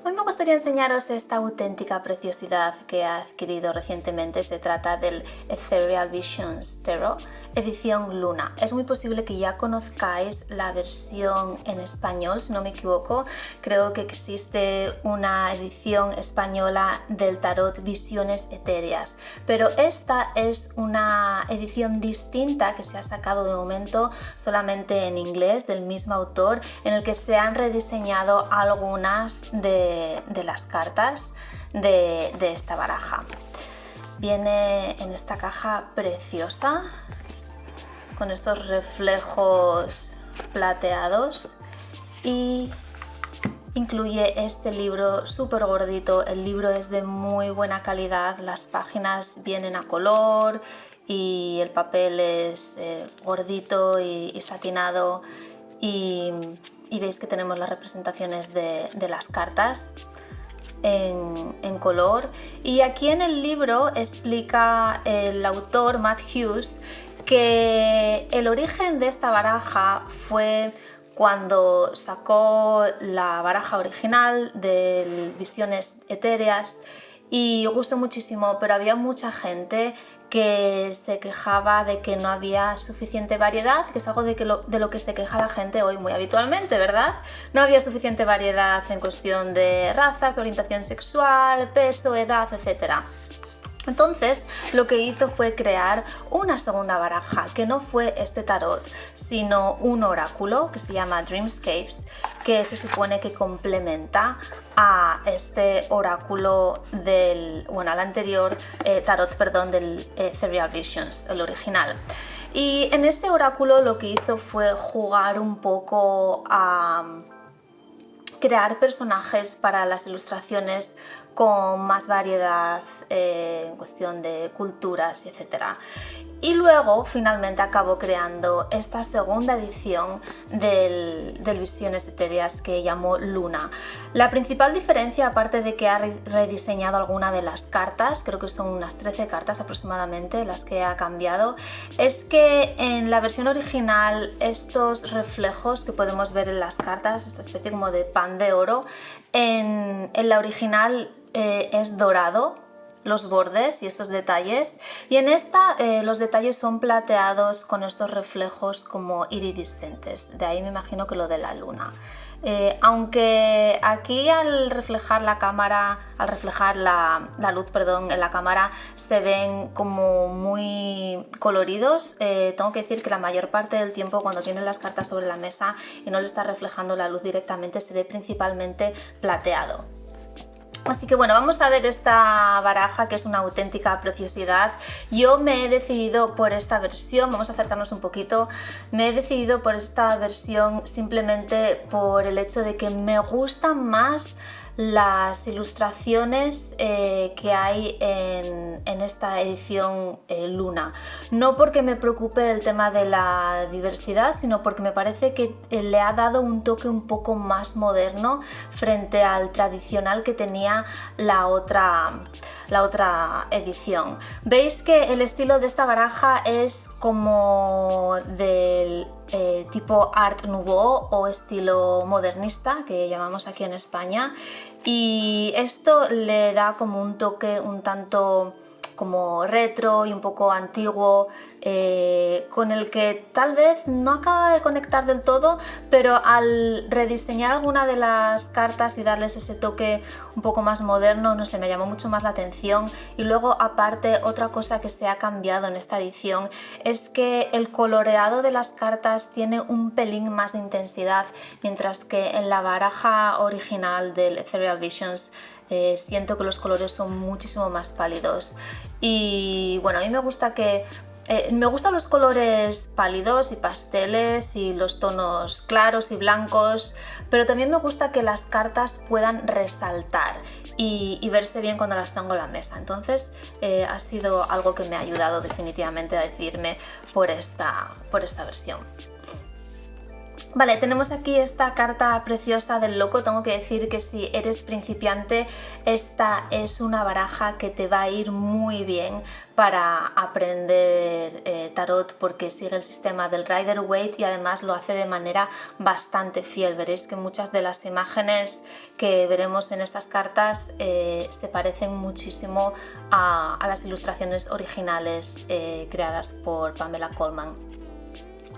Hoy me gustaría enseñaros esta auténtica preciosidad que he adquirido recientemente. Se trata del Ethereal Visions Tarot, edición Luna. Es muy posible que ya conozcáis la versión en español, si no me equivoco. Creo que existe una edición española del tarot Visiones Etéreas, pero esta es una edición distinta que se ha sacado de momento solamente en inglés, del mismo autor, en el que se han rediseñado algunas de las cartas de esta baraja. Viene en esta caja preciosa con estos reflejos plateados y incluye este libro súper gordito. El libro es de muy buena calidad, las páginas vienen a color y el papel es gordito y satinado, y veis que tenemos las representaciones de las cartas en color. Y aquí en el libro explica el autor Matt Hughes que el origen de esta baraja fue cuando sacó la baraja original de Visiones Etéreas y gustó muchísimo, pero había mucha gente que se quejaba de que no había suficiente variedad, que es algo de lo que se queja la gente hoy muy habitualmente, ¿verdad? No había suficiente variedad en cuestión de razas, orientación sexual, peso, edad, etc. Entonces lo que hizo fue crear una segunda baraja, que no fue este tarot, sino un oráculo que se llama Dreamscapes, que se supone que complementa a este oráculo al anterior tarot, del Ethereal Visions, el original. Y en ese oráculo lo que hizo fue jugar un poco a crear personajes para las ilustraciones con más variedad en cuestión de culturas, etc. Y luego finalmente acabó creando esta segunda edición del Visiones Etéreas, que llamó Luna. La principal diferencia, aparte de que ha rediseñado alguna de las cartas, creo que son unas 13 cartas aproximadamente las que ha cambiado, es que en la versión original estos reflejos que podemos ver en las cartas, esta especie como de pan de oro, en la original es dorado, los bordes y estos detalles, y en esta los detalles son plateados con estos reflejos como iridiscentes. De ahí me imagino que lo de la luna. Aunque aquí al reflejar la luz en la cámara se ven como muy coloridos, tengo que decir que la mayor parte del tiempo, cuando tienes las cartas sobre la mesa y no le está reflejando la luz directamente, se ve principalmente plateado. Así que bueno, vamos a ver esta baraja, que es una auténtica preciosidad. Yo me he decidido por esta versión, vamos a acercarnos un poquito, me he decidido por esta versión simplemente por el hecho de que me gustan más las ilustraciones que hay en esta edición Luna. No porque me preocupe el tema de la diversidad, sino porque me parece que le ha dado un toque un poco más moderno frente al tradicional que tenía la otra edición. Veis que el estilo de esta baraja es como del tipo Art Nouveau o estilo modernista, que llamamos aquí en España, y esto le da como un toque un tanto como retro y un poco antiguo, con el que tal vez no acaba de conectar del todo, pero al rediseñar alguna de las cartas y darles ese toque un poco más moderno, no sé, me llamó mucho más la atención. Y luego, aparte, otra cosa que se ha cambiado en esta edición es que el coloreado de las cartas tiene un pelín más de intensidad, mientras que en la baraja original del Ethereal Visions siento que los colores son muchísimo más pálidos. Y bueno, a mí me gusta me gustan los colores pálidos y pasteles y los tonos claros y blancos, pero también me gusta que las cartas puedan resaltar y verse bien cuando las tengo en la mesa. Entonces ha sido algo que me ha ayudado definitivamente a decidirme por esta versión. Vale, tenemos aquí esta carta preciosa del loco. Tengo que decir que si eres principiante, esta es una baraja que te va a ir muy bien para aprender tarot, porque sigue el sistema del Rider-Waite y además lo hace de manera bastante fiel. Veréis que muchas de las imágenes que veremos en esas cartas se parecen muchísimo a las ilustraciones originales creadas por Pamela Colman.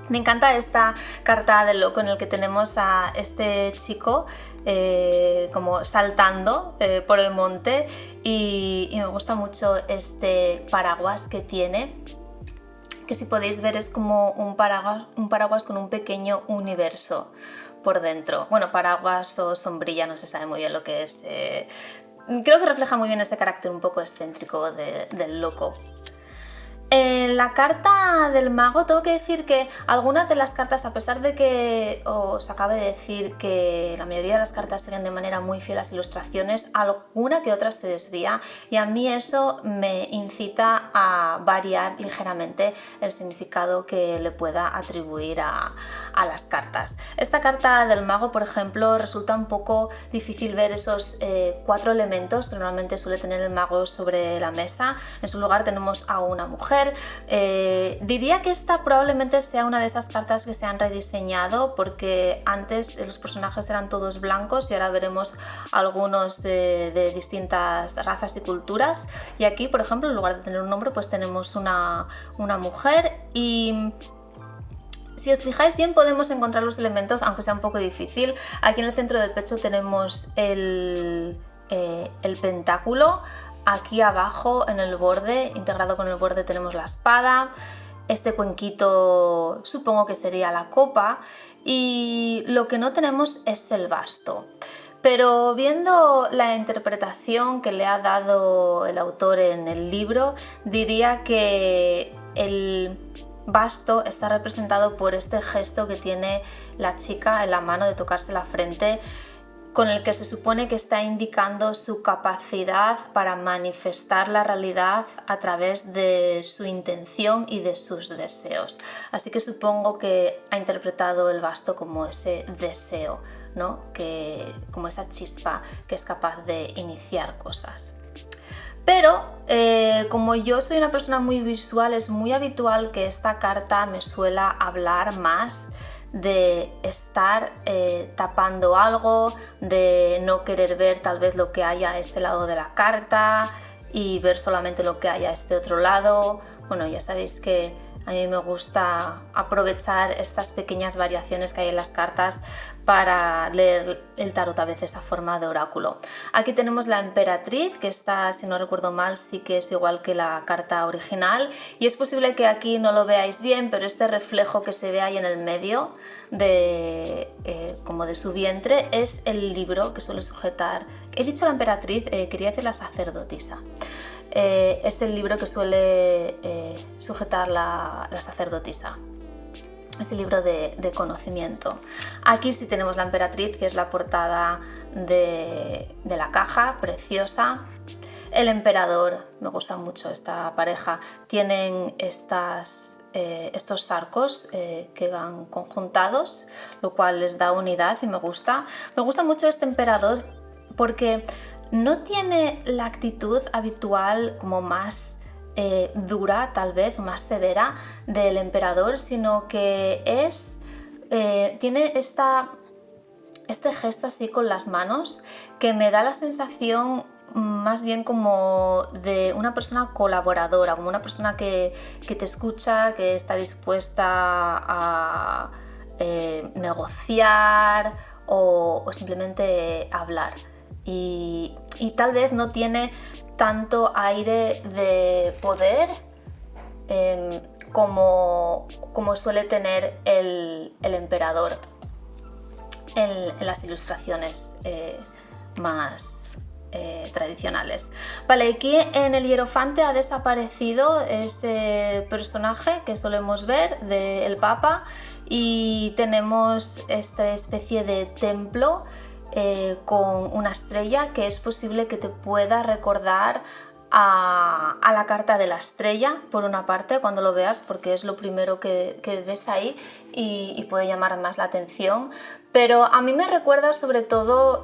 Me encanta esta carta del loco en el que tenemos a este chico como saltando por el monte y me gusta mucho este paraguas que tiene, que si podéis ver es como un paraguas con un pequeño universo por dentro. Bueno, paraguas o sombrilla, no se sabe muy bien lo que es. Creo que refleja muy bien ese carácter un poco excéntrico del loco. En la carta del mago tengo que decir que algunas de las cartas, a pesar de que os acabe de decir que la mayoría de las cartas siguen de manera muy fiel a las ilustraciones, alguna que otra se desvía y a mí eso me incita a variar ligeramente el significado que le pueda atribuir a las cartas. Esta carta del mago, por ejemplo, resulta un poco difícil ver esos 4 elementos que normalmente suele tener el mago sobre la mesa. En su lugar tenemos a una mujer. Diría que esta probablemente sea una de esas cartas que se han rediseñado, porque antes los personajes eran todos blancos y ahora veremos algunos de distintas razas y culturas, y aquí, por ejemplo, en lugar de tener un hombre, pues tenemos una mujer. Y si os fijáis bien podemos encontrar los elementos, aunque sea un poco difícil. Aquí en el centro del pecho tenemos el pentáculo. Aquí abajo en el borde, integrado con el borde, tenemos la espada. Este cuenquito supongo que sería la copa y lo que no tenemos es el basto. Pero viendo la interpretación que le ha dado el autor en el libro, diría que el basto está representado por este gesto que tiene la chica en la mano de tocarse la frente, con el que se supone que está indicando su capacidad para manifestar la realidad a través de su intención y de sus deseos. Así que supongo que ha interpretado el basto como ese deseo, ¿no? Como esa chispa que es capaz de iniciar cosas. Pero como yo soy una persona muy visual, es muy habitual que esta carta me suela hablar más de estar tapando algo, de no querer ver tal vez lo que haya a este lado de la carta y ver solamente lo que haya a este otro lado. Bueno, ya sabéis que a mí me gusta aprovechar estas pequeñas variaciones que hay en las cartas para leer el tarot a veces a forma de oráculo. Aquí tenemos la emperatriz, que está, si no recuerdo mal, sí que es igual que la carta original, y es posible que aquí no lo veáis bien, pero este reflejo que se ve ahí en el medio como de su vientre es el libro que suele sujetar. He dicho la emperatriz, quería decir la sacerdotisa. Es el libro que suele sujetar la sacerdotisa. Es el libro de conocimiento. Aquí sí tenemos la emperatriz, que es la portada de la caja, preciosa. El emperador, me gusta mucho esta pareja. Tienen estos arcos que van conjuntados, lo cual les da unidad y me gusta. Me gusta mucho este emperador porque no tiene la actitud habitual como más dura, tal vez, o más severa del emperador, sino que tiene este gesto así con las manos que me da la sensación más bien como de una persona colaboradora, como una persona que te escucha, que está dispuesta a negociar o simplemente hablar. Y tal vez no tiene tanto aire de poder como suele tener el emperador en las ilustraciones más tradicionales. Vale, aquí en el hierofante ha desaparecido ese personaje que solemos ver del Papa y tenemos esta especie de templo con una estrella que es posible que te pueda recordar a la carta de la estrella, por una parte, cuando lo veas, porque es lo primero que ves ahí y puede llamar más la atención. Pero a mí me recuerda sobre todo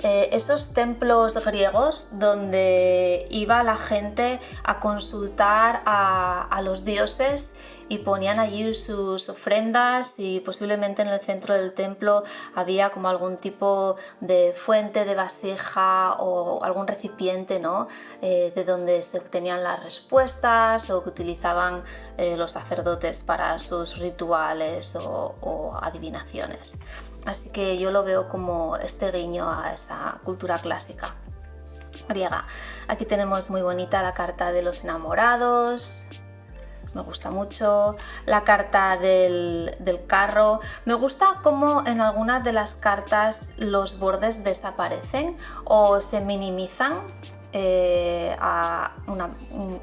esos templos griegos donde iba la gente a consultar a los dioses y ponían allí sus ofrendas, y posiblemente en el centro del templo había como algún tipo de fuente, de vasija o algún recipiente, ¿no? De donde se obtenían las respuestas o que utilizaban los sacerdotes para sus rituales o adivinaciones. Así que yo lo veo como este guiño a esa cultura clásica griega. Aquí tenemos muy bonita la carta de los enamorados, me gusta mucho. La carta del carro, me gusta cómo en algunas de las cartas los bordes desaparecen o se minimizan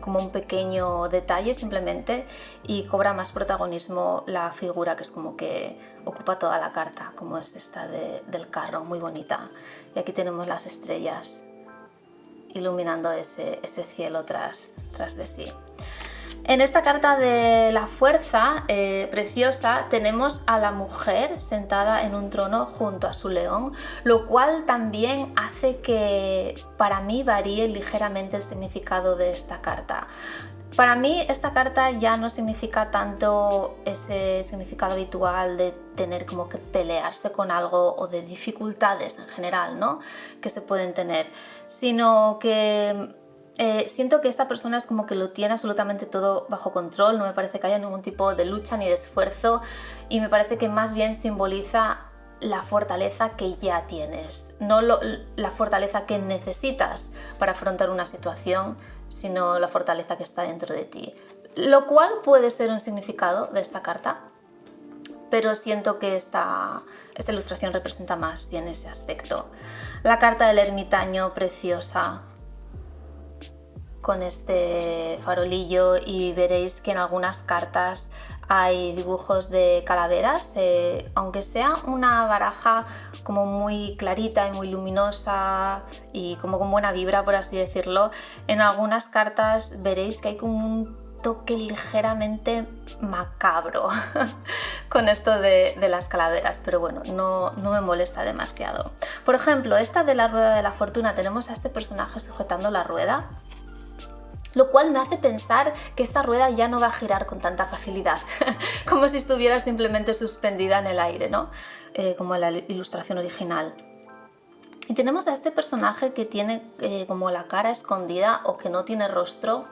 como un pequeño detalle simplemente, y cobra más protagonismo la figura, que es como que ocupa toda la carta, como es esta del carro, muy bonita. Y aquí tenemos las estrellas iluminando ese cielo tras de sí. En esta carta de la fuerza preciosa tenemos a la mujer sentada en un trono junto a su león, lo cual también hace que para mí varíe ligeramente el significado de esta carta. Para mí esta carta ya no significa tanto ese significado habitual de tener como que pelearse con algo o de dificultades en general, ¿no?, que se pueden tener, sino que siento que esta persona es como que lo tiene absolutamente todo bajo control. No me parece que haya ningún tipo de lucha ni de esfuerzo, y me parece que más bien simboliza la fortaleza que ya tienes, no la fortaleza que necesitas para afrontar una situación, sino la fortaleza que está dentro de ti, lo cual puede ser un significado de esta carta, pero siento que esta ilustración representa más bien ese aspecto. La carta del ermitaño, preciosa, con este farolillo, y veréis que en algunas cartas hay dibujos de calaveras, aunque sea una baraja como muy clarita y muy luminosa y como con buena vibra, por así decirlo, en algunas cartas veréis que hay como un toque ligeramente macabro con esto de las calaveras, pero bueno, no me molesta demasiado. Por ejemplo, esta de la rueda de la fortuna, tenemos a este personaje sujetando la rueda, lo cual me hace pensar que esta rueda ya no va a girar con tanta facilidad, como si estuviera simplemente suspendida en el aire, ¿no? Como en la ilustración original. Y tenemos a este personaje que tiene como la cara escondida o que no tiene rostro,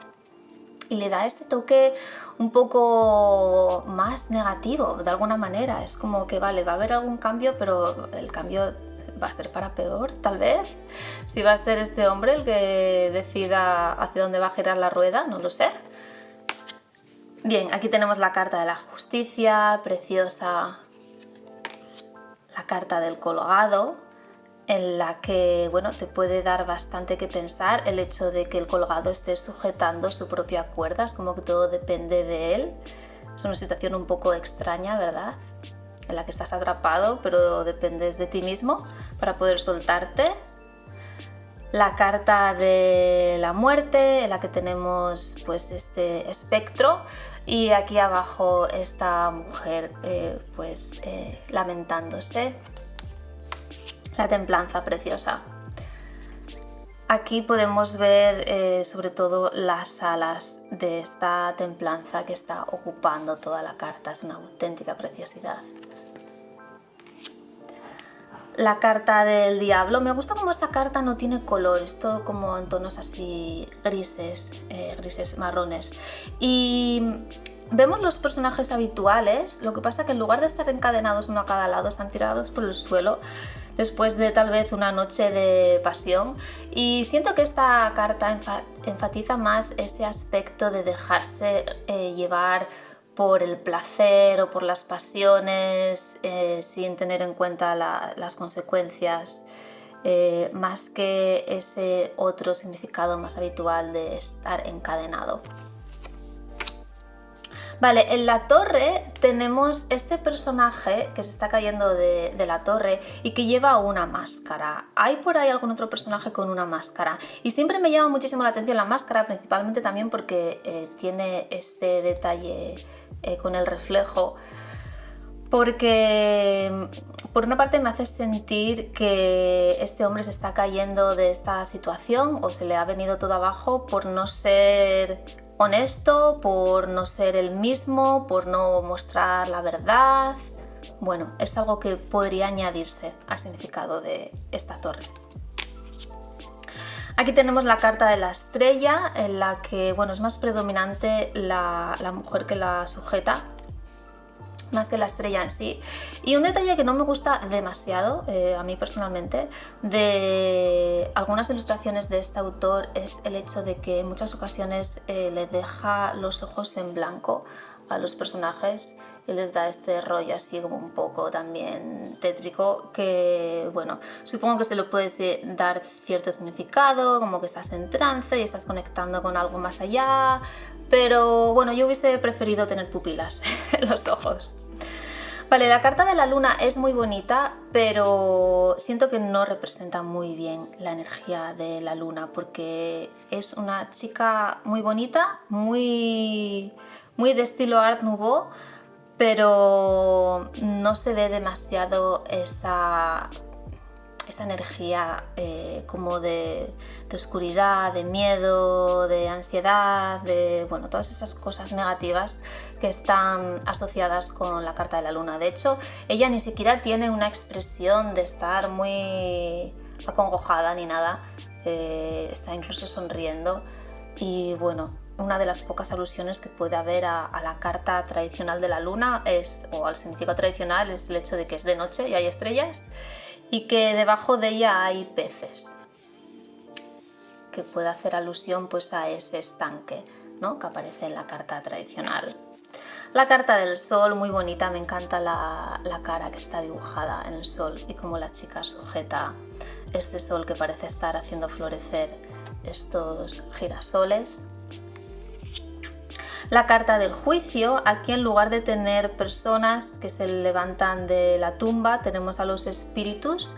y le da este toque un poco más negativo de alguna manera. Es como que vale, va a haber algún cambio, pero el cambio va a ser para peor, tal vez. Si va a ser este hombre el que decida hacia dónde va a girar la rueda, no lo sé. Bien, aquí tenemos la carta de la justicia, preciosa. La carta del colgado, en la que, bueno, te puede dar bastante que pensar el hecho de que el colgado esté sujetando su propia cuerda, es como que todo depende de él. Es una situación un poco extraña, ¿verdad?, en la que estás atrapado, pero dependes de ti mismo para poder soltarte. La carta de la muerte, en la que tenemos pues este espectro, y aquí abajo esta mujer lamentándose. La templanza, preciosa. Aquí podemos ver sobre todo las alas de esta templanza que está ocupando toda la carta, es una auténtica preciosidad. La carta del diablo, me gusta como esta carta no tiene color, es todo como en tonos así grises, grises marrones. Y vemos los personajes habituales, lo que pasa que en lugar de estar encadenados uno a cada lado, están tirados por el suelo después de tal vez una noche de pasión, y siento que esta carta enfatiza más ese aspecto de dejarse llevar por el placer o por las pasiones sin tener en cuenta las consecuencias, más que ese otro significado más habitual de estar encadenado. Vale, en la torre tenemos este personaje que se está cayendo de la torre y que lleva una máscara. ¿Hay por ahí algún otro personaje con una máscara? Y siempre me llama muchísimo la atención la máscara, principalmente también porque tiene este detalle con el reflejo. Porque por una parte me hace sentir que este hombre se está cayendo de esta situación o se le ha venido todo abajo por no ser honesto, por no ser el mismo, por no mostrar la verdad. Bueno, es algo que podría añadirse al significado de esta torre. Aquí tenemos la carta de la estrella, en la que bueno, es más predominante la mujer que la sujeta, más que la estrella en sí. Y un detalle que no me gusta demasiado, a mí personalmente, de algunas ilustraciones de este autor es el hecho de que en muchas ocasiones le deja los ojos en blanco a los personajes y les da este rollo así como un poco también tétrico, que bueno, supongo que se lo puedes dar cierto significado, como que estás en trance y estás conectando con algo más allá, pero bueno, yo hubiese preferido tener pupilas en los ojos. Vale, la carta de la luna es muy bonita, pero siento que no representa muy bien la energía de la luna, porque es una chica muy bonita, muy de estilo Art Nouveau, pero no se ve demasiado esa energía como de oscuridad, de miedo, de ansiedad, de bueno, todas esas cosas negativas que están asociadas con la carta de la luna. De hecho, ella ni siquiera tiene una expresión de estar muy acongojada ni nada, está incluso sonriendo y bueno, una de las pocas alusiones que puede haber a la carta tradicional de la luna o al significado tradicional es el hecho de que es de noche y hay estrellas y que debajo de ella hay peces, que puede hacer alusión pues a ese estanque, ¿no?, que aparece en la carta tradicional. La carta del sol, muy bonita, me encanta la cara que está dibujada en el sol y cómo la chica sujeta este sol que parece estar haciendo florecer estos girasoles. La carta del juicio, aquí en lugar de tener personas que se levantan de la tumba, tenemos a los espíritus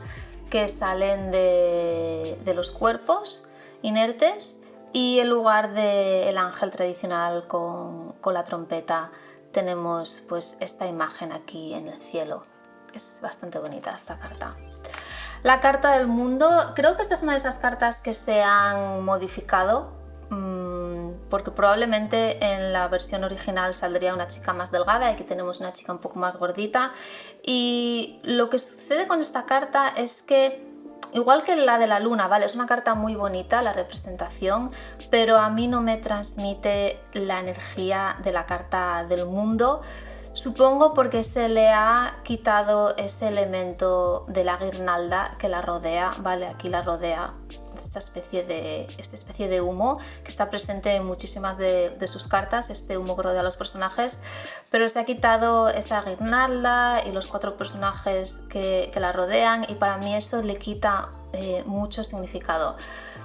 que salen de los cuerpos inertes, y en lugar del ángel tradicional con la trompeta tenemos pues esta imagen aquí en el cielo. Es bastante bonita esta carta. La carta del mundo, creo que esta es una de esas cartas que se han modificado, porque probablemente en la versión original saldría una chica más delgada y aquí tenemos una chica un poco más gordita, y lo que sucede con esta carta es que igual que la de la luna, ¿vale? Es una carta muy bonita la representación, pero a mí no me transmite la energía de la carta del mundo. Supongo porque se le ha quitado ese elemento de la guirnalda que la rodea, ¿vale? Aquí la rodea esta especie de humo que está presente en muchísimas de sus cartas, este humo que rodea a los personajes, pero se ha quitado esa guirnalda y los 4 personajes que la rodean, y para mí eso le quita mucho significado.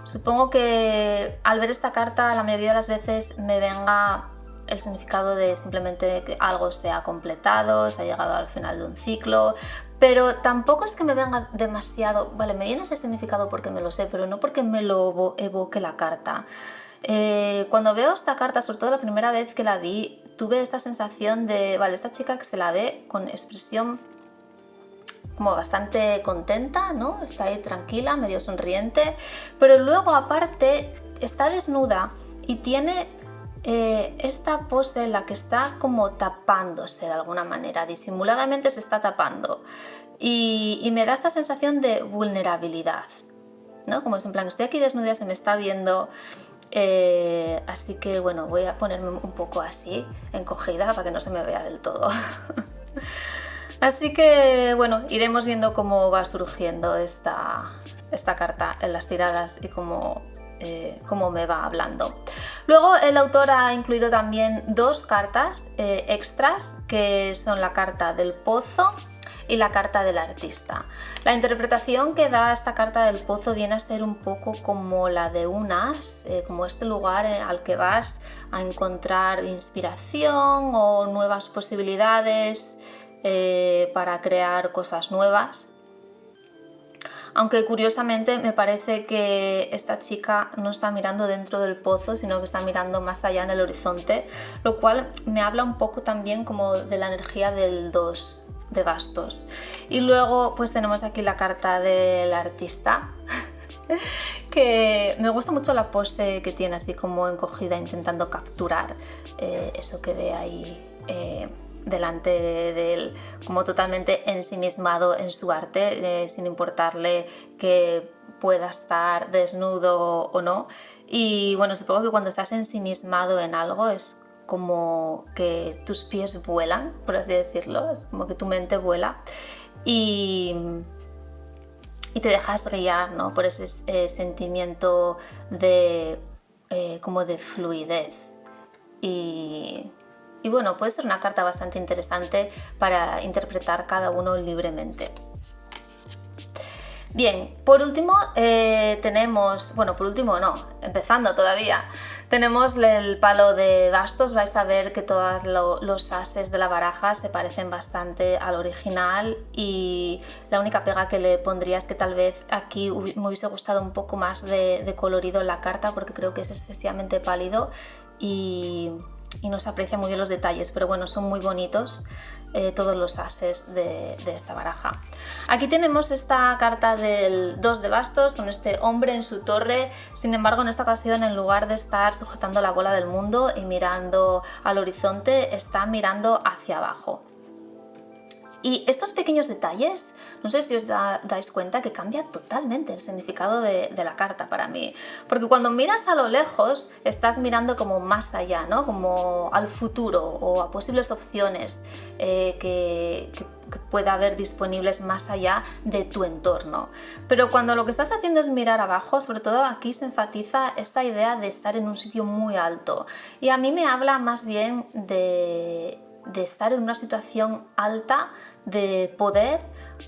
Supongo que al ver esta carta la mayoría de las veces me venga el significado de simplemente que algo se ha completado, se ha llegado al final de un ciclo, pero tampoco es que me venga demasiado, vale, me viene ese significado porque me lo sé, pero no porque me lo evoque la carta. Cuando veo esta carta, sobre todo la primera vez que la vi, tuve esta sensación de, vale, esta chica que se la ve con expresión como bastante contenta, ¿no? Está ahí tranquila, medio sonriente, pero luego aparte está desnuda y tiene esta pose en la que está como tapándose de alguna manera, disimuladamente se está tapando, y me da esta sensación de vulnerabilidad, ¿no? Como es en plan, estoy aquí desnuda, se me está viendo, así que bueno, voy a ponerme un poco así, encogida, para que no se me vea del todo. Así que bueno, iremos viendo cómo va surgiendo esta carta en las tiradas y cómo me va hablando. Luego el autor ha incluido también 2 cartas extras, que son la carta del pozo y la carta del artista. La interpretación que da esta carta del pozo viene a ser un poco como la de un as, como este lugar al que vas a encontrar inspiración o nuevas posibilidades para crear cosas nuevas. Aunque curiosamente me parece que esta chica no está mirando dentro del pozo, sino que está mirando más allá en el horizonte, lo cual me habla un poco también como de la energía del 2 de bastos. Y luego pues tenemos aquí la carta del artista, que me gusta mucho la pose que tiene, así como encogida, intentando capturar eso que ve ahí delante de él, como totalmente ensimismado en su arte, sin importarle que pueda estar desnudo o no. Y bueno, supongo que cuando estás ensimismado en algo es como que tus pies vuelan, por así decirlo, es como que tu mente vuela y te dejas guiar, ¿no?, por ese sentimiento de como de fluidez. Y bueno, puede ser una carta bastante interesante para interpretar cada uno libremente. Bien, por último tenemos, bueno, por último no, empezando todavía, tenemos el palo de bastos. Vais a ver que todos los ases de la baraja se parecen bastante al original y la única pega que le pondría es que tal vez aquí me hubiese gustado un poco más de colorido en la carta, porque creo que es excesivamente pálido y no se aprecia muy bien los detalles, pero bueno, son muy bonitos todos los ases de esta baraja. Aquí tenemos esta carta del 2 de bastos con este hombre en su torre. Sin embargo, en esta ocasión, en lugar de estar sujetando la bola del mundo y mirando al horizonte, está mirando hacia abajo. Y estos pequeños detalles, no sé si os dais cuenta que cambia totalmente el significado de la carta para mí. Porque cuando miras a lo lejos, estás mirando como más allá, ¿no?, como al futuro o a posibles opciones que pueda haber disponibles más allá de tu entorno. Pero cuando lo que estás haciendo es mirar abajo, sobre todo aquí se enfatiza esta idea de estar en un sitio muy alto. Y a mí me habla más bien de estar en una situación alta de poder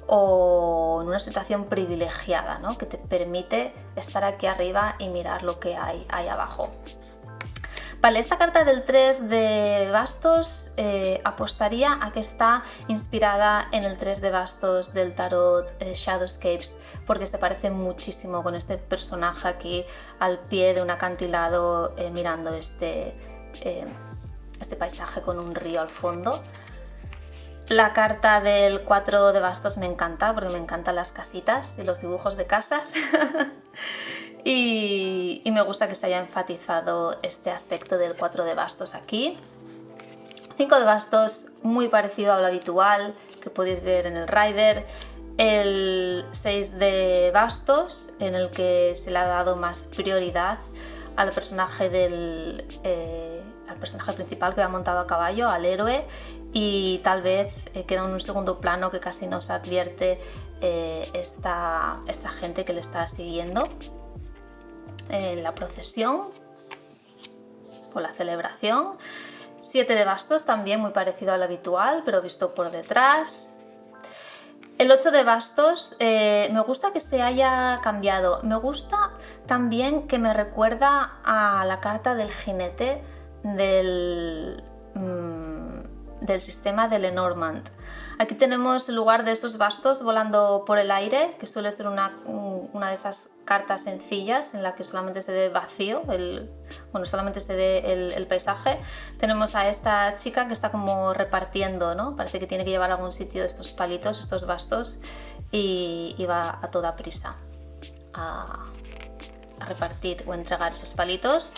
o en una situación privilegiada, ¿no?, que te permite estar aquí arriba y mirar lo que hay ahí abajo. Vale, esta carta del 3 de bastos apostaría a que está inspirada en el 3 de bastos del tarot Shadowscapes, porque se parece muchísimo con este personaje aquí al pie de un acantilado mirando este paisaje con un río al fondo. La carta del 4 de bastos me encanta porque me encantan las casitas y los dibujos de casas y me gusta que se haya enfatizado este aspecto del 4 de bastos aquí. 5 de bastos, muy parecido a lo habitual que podéis ver en el Rider. El 6 de bastos, en el que se le ha dado más prioridad al personaje al personaje principal que va montado a caballo, al héroe, y tal vez queda en un segundo plano que casi no se advierte esta gente que le está siguiendo en la procesión o la celebración. 7 de bastos, también muy parecido al habitual, pero visto por detrás. El 8 de bastos, me gusta que se haya cambiado. Me gusta también que me recuerda a la carta del jinete del sistema de Lenormand. Aquí tenemos en lugar de esos bastos volando por el aire, que suele ser una de esas cartas sencillas en la que solamente se ve vacío, solamente se ve el paisaje. Tenemos a esta chica que está como repartiendo, ¿no? Parece que tiene que llevar a algún sitio estos palitos, estos bastos, y va a toda prisa a repartir o entregar esos palitos.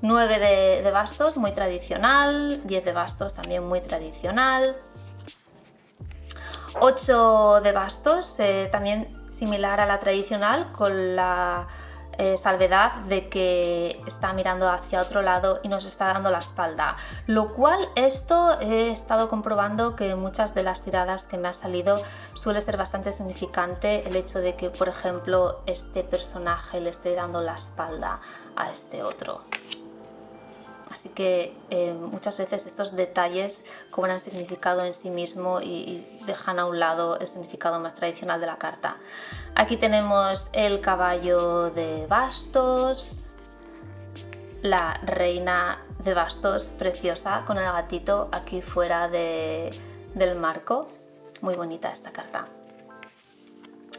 9 de bastos, muy tradicional. 10 de bastos, también muy tradicional. 8 de bastos, también similar a la tradicional, con la salvedad de que está mirando hacia otro lado y nos está dando la espalda. Lo cual, esto he estado comprobando que muchas de las tiradas que me ha salido suele ser bastante significante el hecho de que, por ejemplo, este personaje le esté dando la espalda a este otro. Así que muchas veces estos detalles cobran significado en sí mismo y dejan a un lado el significado más tradicional de la carta. Aquí tenemos el caballo de bastos, la reina de bastos preciosa con el gatito aquí fuera del marco. Muy bonita esta carta.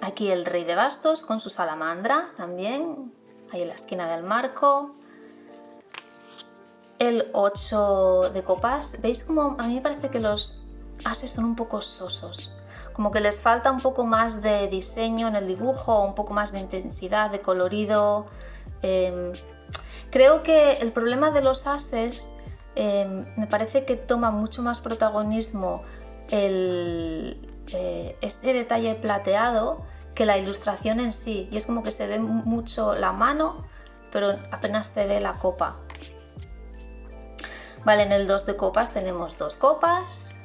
Aquí el rey de bastos con su salamandra también, ahí en la esquina del marco. El 8 de copas. ¿Veis cómo a mí me parece que los ases son un poco sosos? Como que les falta un poco más de diseño en el dibujo, un poco más de intensidad, de colorido. Creo que el problema de los ases me parece que toma mucho más protagonismo este detalle plateado que la ilustración en sí. Y es como que se ve mucho la mano, pero apenas se ve la copa. Vale, en el 2 de copas tenemos 2 copas.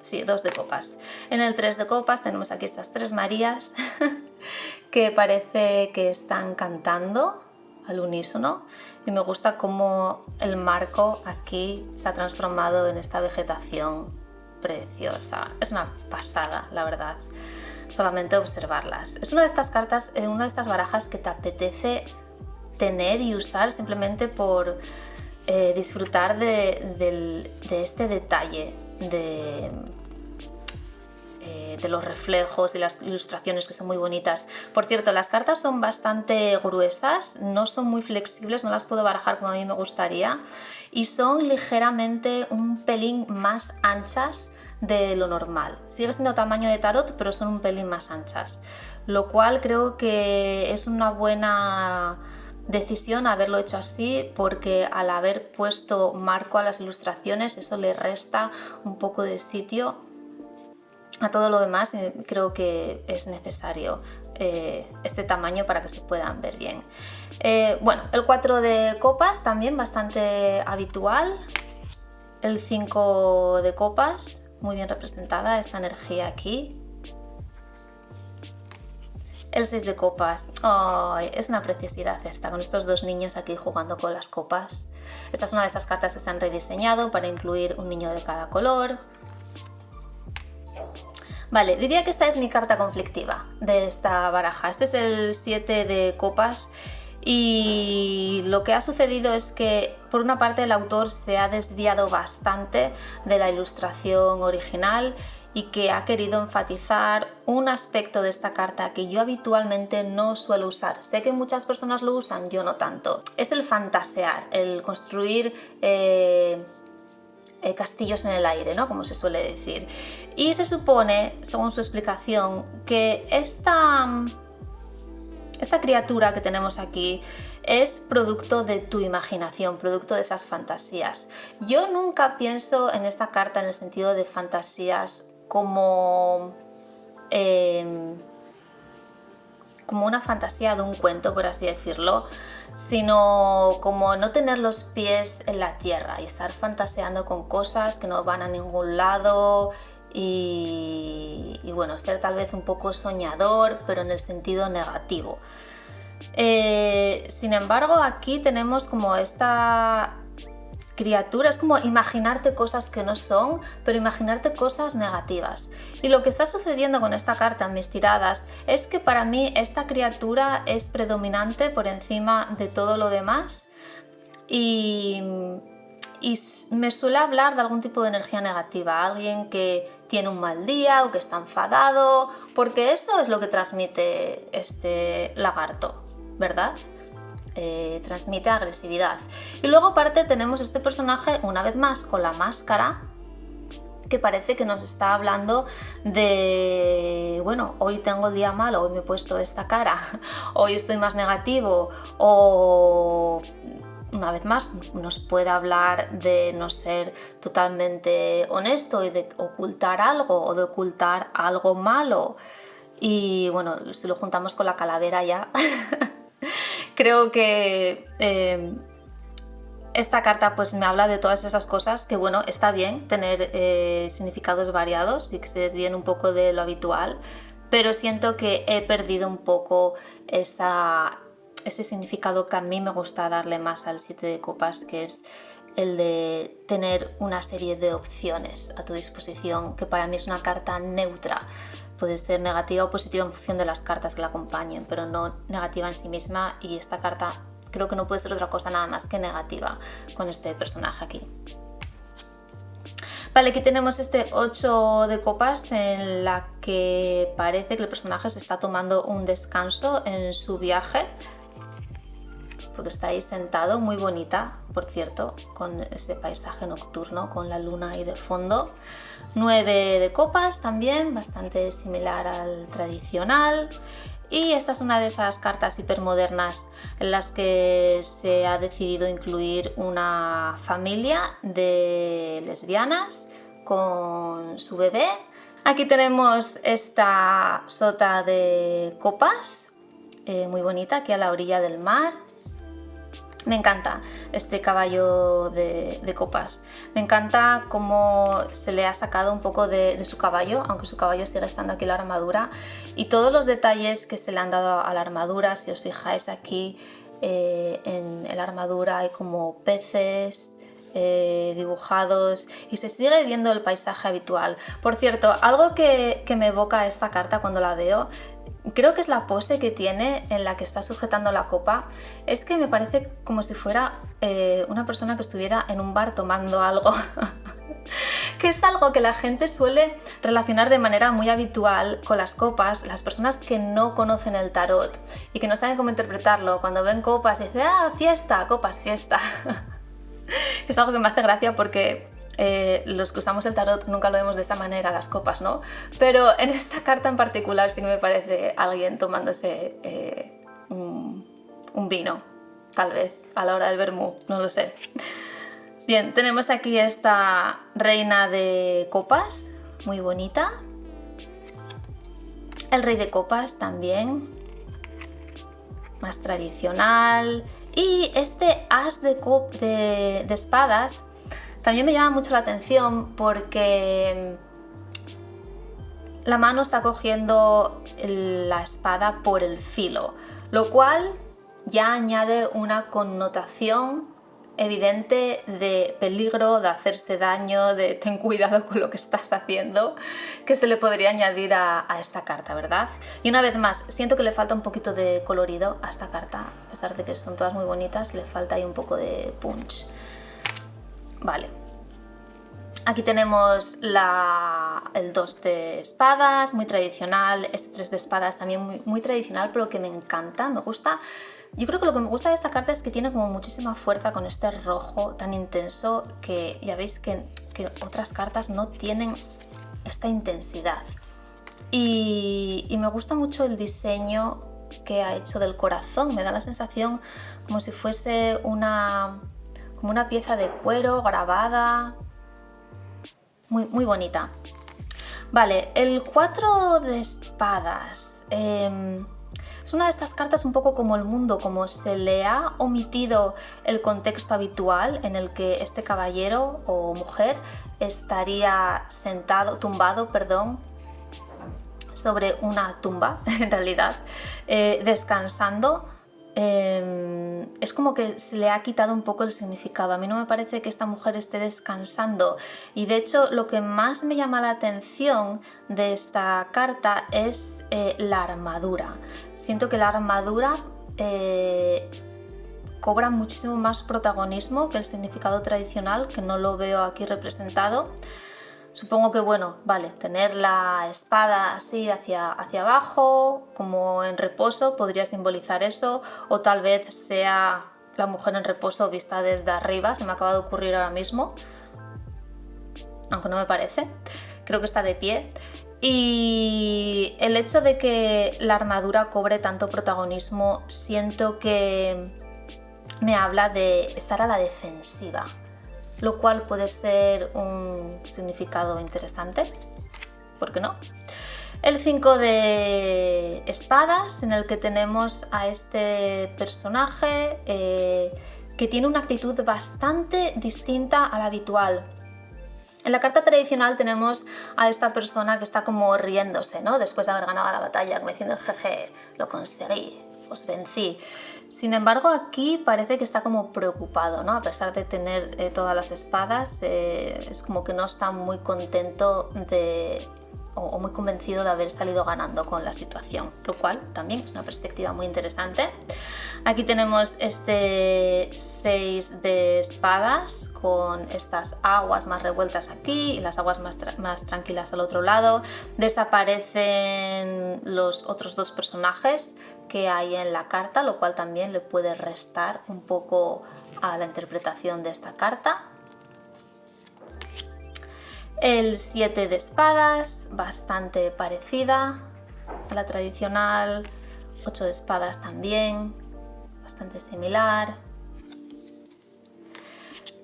Sí, 2 de copas. En el 3 de copas tenemos aquí estas 3 Marías que parece que están cantando al unísono, y me gusta cómo el marco aquí se ha transformado en esta vegetación preciosa. Es una pasada, la verdad, solamente observarlas. Es una de estas cartas, una de estas barajas que te apetece tener y usar simplemente por disfrutar de este detalle de los reflejos y las ilustraciones, que son muy bonitas. Por cierto, las cartas son bastante gruesas, no son muy flexibles, no las puedo barajar como a mí me gustaría, y son ligeramente un pelín más anchas de lo normal. Sigue siendo tamaño de tarot, pero son un pelín más anchas, lo cual creo que es una buena decisión haberlo hecho así, porque al haber puesto marco a las ilustraciones eso le resta un poco de sitio a todo lo demás, y creo que es necesario este tamaño para que se puedan ver bien. Bueno, el 4 de copas también bastante habitual. El 5 de copas, muy bien representada esta energía aquí. El 6 de copas, oh, es una preciosidad esta, con estos 2 niños aquí jugando con las copas. Esta es una de esas cartas que se han rediseñado para incluir un niño de cada color. Vale, diría que esta es mi carta conflictiva de esta baraja. Este es el 7 de copas, y lo que ha sucedido es que por una parte el autor se ha desviado bastante de la ilustración original y que ha querido enfatizar un aspecto de esta carta que yo habitualmente no suelo usar. Sé que muchas personas lo usan, yo no tanto. Es el fantasear, el construir castillos en el aire, ¿no? Como se suele decir. Y se supone, según su explicación, que esta criatura que tenemos aquí es producto de tu imaginación, producto de esas fantasías. Yo nunca pienso en esta carta en el sentido de fantasías como una fantasía de un cuento, por así decirlo, sino como no tener los pies en la tierra y estar fantaseando con cosas que no van a ningún lado y bueno, ser tal vez un poco soñador, pero en el sentido negativo. Sin embargo, aquí tenemos como esta criatura, es como imaginarte cosas que no son, pero imaginarte cosas negativas. Y lo que está sucediendo con esta carta en mis tiradas es que para mí esta criatura es predominante por encima de todo lo demás, y me suele hablar de algún tipo de energía negativa, alguien que tiene un mal día o que está enfadado, porque eso es lo que transmite este lagarto, ¿verdad? Transmite agresividad. Y luego aparte tenemos este personaje una vez más con la máscara, que parece que nos está hablando de, bueno, hoy tengo el día malo, hoy me he puesto esta cara, hoy estoy más negativo, o una vez más nos puede hablar de no ser totalmente honesto y de ocultar algo o de ocultar algo malo. Y bueno, si lo juntamos con la calavera ya creo que esta carta pues me habla de todas esas cosas, que bueno, está bien tener significados variados y que se desvíen un poco de lo habitual, pero siento que he perdido un poco esa ese significado que a mí me gusta darle más al 7 de copas, que es el de tener una serie de opciones a tu disposición, que para mí es una carta neutra. Puede ser negativa o positiva en función de las cartas que la acompañen, pero no negativa en sí misma, y esta carta creo que no puede ser otra cosa nada más que negativa con este personaje aquí. Vale, aquí tenemos este 8 de copas en la que parece que el personaje se está tomando un descanso en su viaje, porque está ahí sentado, muy bonita, por cierto, con ese paisaje nocturno, con la luna ahí de fondo. 9 de copas también, bastante similar al tradicional. Y esta es una de esas cartas hipermodernas en las que se ha decidido incluir una familia de lesbianas con su bebé. Aquí tenemos esta sota de copas, muy bonita, aquí a la orilla del mar. Me encanta este caballo de copas. Me encanta cómo se le ha sacado un poco de su caballo, aunque su caballo sigue estando aquí en la armadura. Y todos los detalles que se le han dado a la armadura, si os fijáis aquí en la armadura hay como peces dibujados, y se sigue viendo el paisaje habitual. Por cierto, algo que me evoca esta carta cuando la veo, creo que es la pose que tiene en la que está sujetando la copa. Es que me parece como si fuera una persona que estuviera en un bar tomando algo. Que es algo que la gente suele relacionar de manera muy habitual con las copas, las personas que no conocen el tarot y que no saben cómo interpretarlo. Cuando ven copas dicen, ¡ah, fiesta! Copas, fiesta. Es algo que me hace gracia porque los que usamos el tarot nunca lo vemos de esa manera, las copas, ¿no? Pero en esta carta en particular sí que me parece alguien tomándose un vino, tal vez, a la hora del vermú, no lo sé. Bien, tenemos aquí esta reina de copas, muy bonita. El rey de copas también, más tradicional. Y este as de espadas también me llama mucho la atención porque la mano está cogiendo la espada por el filo, lo cual ya añade una connotación evidente de peligro, de hacerse daño, de ten cuidado con lo que estás haciendo, que se le podría añadir a esta carta, ¿verdad? Y una vez más, siento que le falta un poquito de colorido a esta carta, a pesar de que son todas muy bonitas, le falta ahí un poco de punch. Vale. Aquí tenemos el 2 de espadas, muy tradicional, este 3 de espadas también muy tradicional, pero que me encanta, me gusta. Yo creo que lo que me gusta de esta carta es que tiene como muchísima fuerza con este rojo tan intenso, que ya veis que otras cartas no tienen esta intensidad. Y me gusta mucho el diseño que ha hecho del corazón, me da la sensación como si fuese como una pieza de cuero grabada, muy bonita. Vale, el 4 de espadas. Es una de estas cartas un poco como el mundo, como se le ha omitido el contexto habitual en el que este caballero o mujer estaría tumbado, sobre una tumba, en realidad, descansando. Es como que se le ha quitado un poco el significado. A mí no me parece que esta mujer esté descansando, y de hecho lo que más me llama la atención de esta carta es la armadura. Siento que la armadura cobra muchísimo más protagonismo que el significado tradicional, que no lo veo aquí representado. Supongo que, bueno, vale, tener la espada así hacia abajo, como en reposo, podría simbolizar eso, o tal vez sea la mujer en reposo vista desde arriba, se me acaba de ocurrir ahora mismo, aunque no me parece, creo que está de pie. Y el hecho de que la armadura cobre tanto protagonismo, siento que me habla de estar a la defensiva, lo cual puede ser un significado interesante, ¿por qué no? El 5 de espadas, en el que tenemos a este personaje que tiene una actitud bastante distinta a la habitual. En la carta tradicional tenemos a esta persona que está como riéndose, ¿no? Después de haber ganado la batalla, como diciendo, jeje, lo conseguí, os vencí. Sin embargo, aquí parece que está como preocupado, ¿no? A pesar de tener todas las espadas, es como que no está muy contento o muy convencido de haber salido ganando con la situación, lo cual también es una perspectiva muy interesante. Aquí tenemos este 6 de espadas con estas aguas más revueltas aquí y las aguas más tranquilas al otro lado. Desaparecen los otros dos personajes que hay en la carta, lo cual también le puede restar un poco a la interpretación de esta carta. El 7 de espadas, bastante parecida a la tradicional. 8 de espadas también, bastante similar.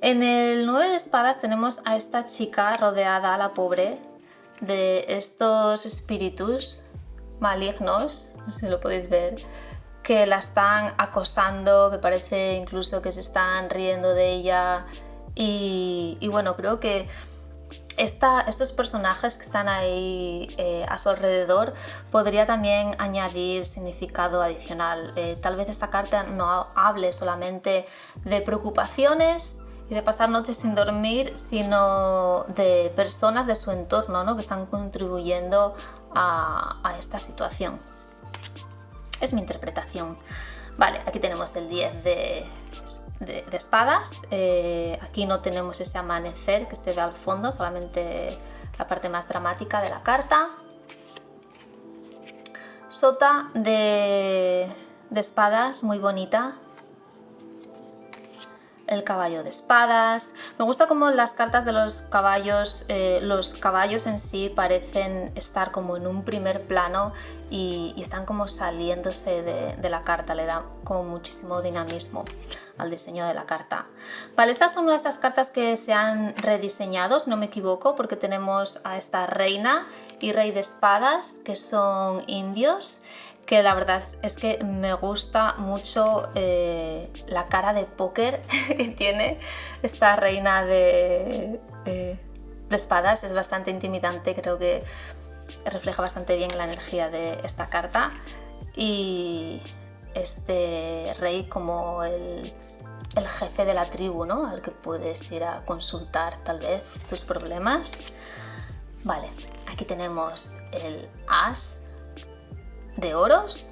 En el 9 de espadas tenemos a esta chica rodeada, la pobre, de estos espíritus malignos, no sé si lo podéis ver, que la están acosando, que parece incluso que se están riendo de ella. Y bueno, creo que estos personajes que están ahí a su alrededor podría también añadir significado adicional. Tal vez esta carta no hable solamente de preocupaciones y de pasar noches sin dormir, sino de personas de su entorno, ¿no? Que están contribuyendo a esta situación. Es mi interpretación. Vale, aquí tenemos el 10 de espadas. Aquí no tenemos ese amanecer que se ve al fondo, solamente la parte más dramática de la carta. Sota de espadas, muy bonita. El caballo de espadas. Me gusta cómo las cartas de los caballos en sí parecen estar como en un primer plano y están como saliéndose de la carta, le da como muchísimo dinamismo al diseño de la carta. Vale, estas son una de estas cartas que se han rediseñado, si no me equivoco, porque tenemos a esta reina y rey de espadas, que son indios, que la verdad es que me gusta mucho la cara de póker que tiene esta reina de espadas. Es bastante intimidante, creo que refleja bastante bien la energía de esta carta. Y este rey como el jefe de la tribu, ¿no? Al que puedes ir a consultar tal vez tus problemas. Vale, aquí tenemos el as de oros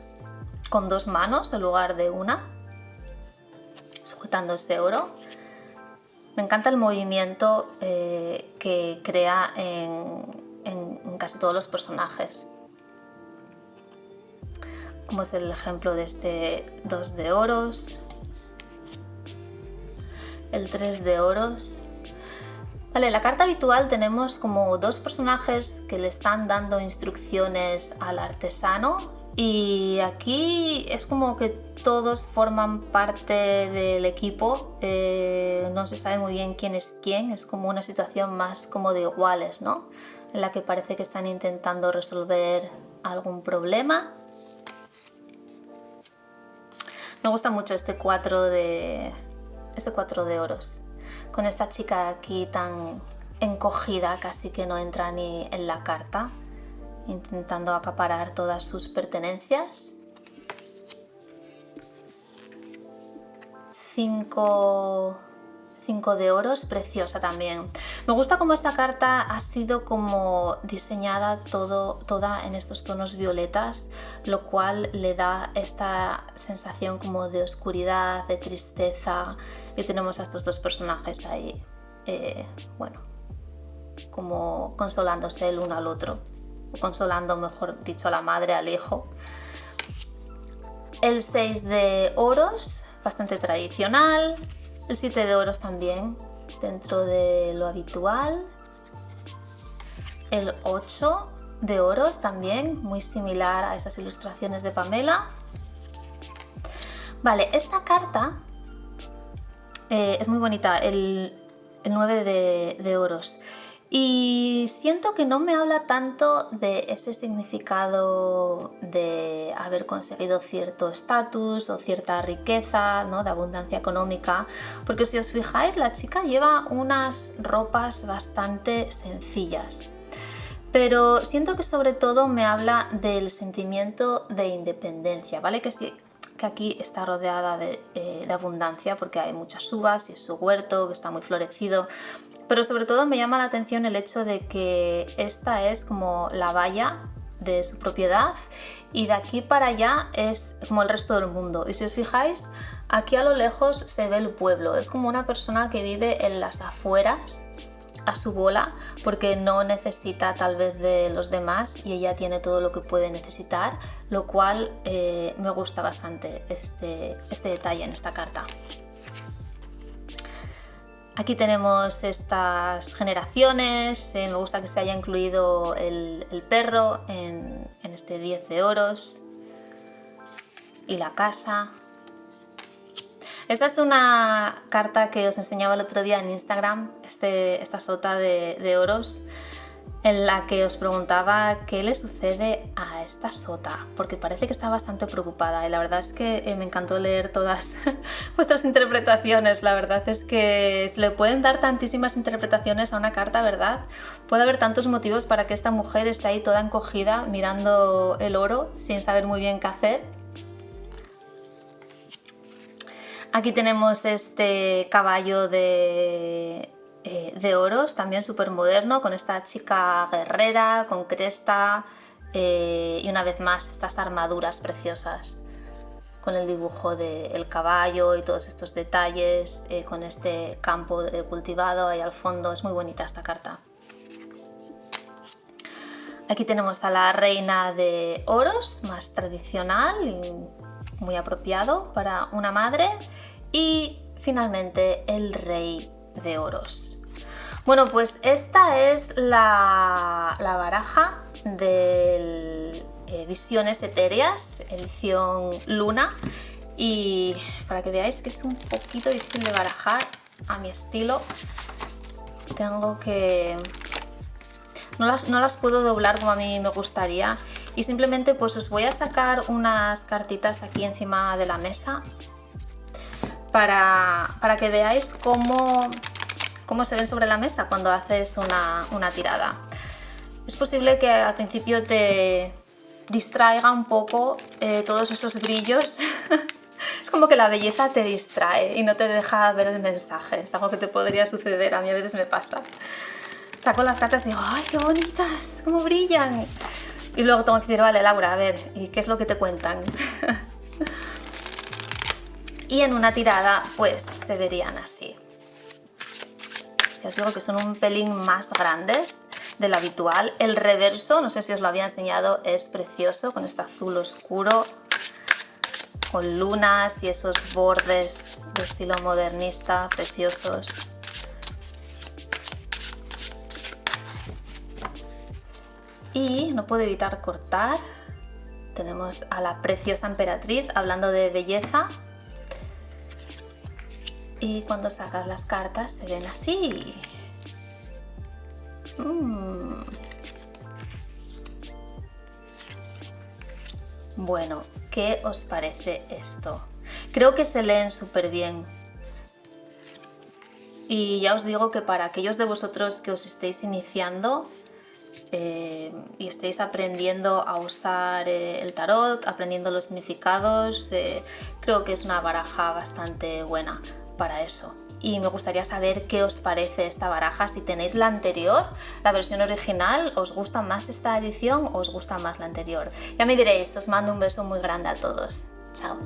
con dos manos en lugar de una, sujetando este oro. Me encanta el movimiento que crea en casi todos los personajes, como es el ejemplo de este 2 de oros, el 3 de oros. Vale, en la carta habitual tenemos como dos personajes que le están dando instrucciones al artesano y aquí es como que todos forman parte del equipo, no se sabe muy bien quién, es como una situación más como de iguales, ¿no? En la que parece que están intentando resolver algún problema. Me gusta mucho este 4 de oros. Con esta chica aquí tan encogida, casi que no entra ni en la carta, intentando acaparar todas sus pertenencias. 5 de oros, preciosa también. Me gusta cómo esta carta ha sido como diseñada toda en estos tonos violetas, lo cual le da esta sensación como de oscuridad, de tristeza. Y tenemos a estos dos personajes ahí, bueno, como consolándose el uno al otro, o consolando, mejor dicho, a la madre al hijo. El 6 de oros, bastante tradicional. El 7 de oros también, dentro de lo habitual. El 8 de oros también, muy similar a esas ilustraciones de Pamela. Vale, esta carta es muy bonita, el 9 de oros. Y siento que no me habla tanto de ese significado de haber conseguido cierto estatus o cierta riqueza, ¿no? De abundancia económica, porque si os fijáis, la chica lleva unas ropas bastante sencillas. Pero siento que sobre todo me habla del sentimiento de independencia, ¿vale? Que si que aquí está rodeada de abundancia porque hay muchas uvas y es su huerto que está muy florecido. Pero sobre todo me llama la atención el hecho de que esta es como la valla de su propiedad y de aquí para allá es como el resto del mundo. Y si os fijáis, aquí a lo lejos se ve el pueblo. Es como una persona que vive en las afueras a su bola porque no necesita tal vez de los demás y ella tiene todo lo que puede necesitar, lo cual me gusta bastante este detalle en esta carta. Aquí tenemos estas generaciones, me gusta que se haya incluido el perro en este 10 de oros y la casa. Esta es una carta que os enseñaba el otro día en Instagram, esta sota de oros, en la que os preguntaba qué le sucede a esta sota, porque parece que está bastante preocupada y la verdad es que me encantó leer todas vuestras interpretaciones. La verdad es que se le pueden dar tantísimas interpretaciones a una carta, ¿verdad? Puede haber tantos motivos para que esta mujer esté ahí toda encogida mirando el oro sin saber muy bien qué hacer. Aquí tenemos este caballo de oros, también súper moderno, con esta chica guerrera, con cresta y una vez más estas armaduras preciosas con el dibujo del caballo y todos estos detalles, con este campo cultivado ahí al fondo. Es muy bonita esta carta. Aquí tenemos a la reina de oros, más tradicional y muy apropiado para una madre, y finalmente el rey de oros. Bueno, pues esta es la baraja de Visiones Etéreas, edición Luna, y para que veáis que es un poquito difícil de barajar a mi estilo, tengo que... No las puedo doblar como a mí me gustaría y simplemente pues os voy a sacar unas cartitas aquí encima de la mesa para que veáis cómo se ven sobre la mesa cuando haces una tirada. Es posible que al principio te distraiga un poco todos esos brillos. Es como que la belleza te distrae y no te deja ver el mensaje. Es algo que te podría suceder, a mí a veces me pasa. Saco las cartas y digo, ¡ay, qué bonitas! ¡Cómo brillan! Y luego tengo que decir, vale, Laura, a ver, ¿y qué es lo que te cuentan? Y en una tirada, pues, se verían así. Ya os digo que son un pelín más grandes de lo habitual. El reverso, no sé si os lo había enseñado, es precioso, con este azul oscuro, con lunas y esos bordes de estilo modernista, preciosos. Y no puedo evitar cortar. Tenemos a la preciosa emperatriz hablando de belleza. Y cuando sacas las cartas se ven así. Bueno, ¿qué os parece esto? Creo que se leen súper bien. Y ya os digo que para aquellos de vosotros que os estéis iniciando y estéis aprendiendo a usar el tarot, aprendiendo los significados, creo que es una baraja bastante buena para eso. Y me gustaría saber qué os parece esta baraja, si tenéis la anterior, la versión original, ¿os gusta más esta edición o os gusta más la anterior? Ya me diréis, os mando un beso muy grande a todos. Chao.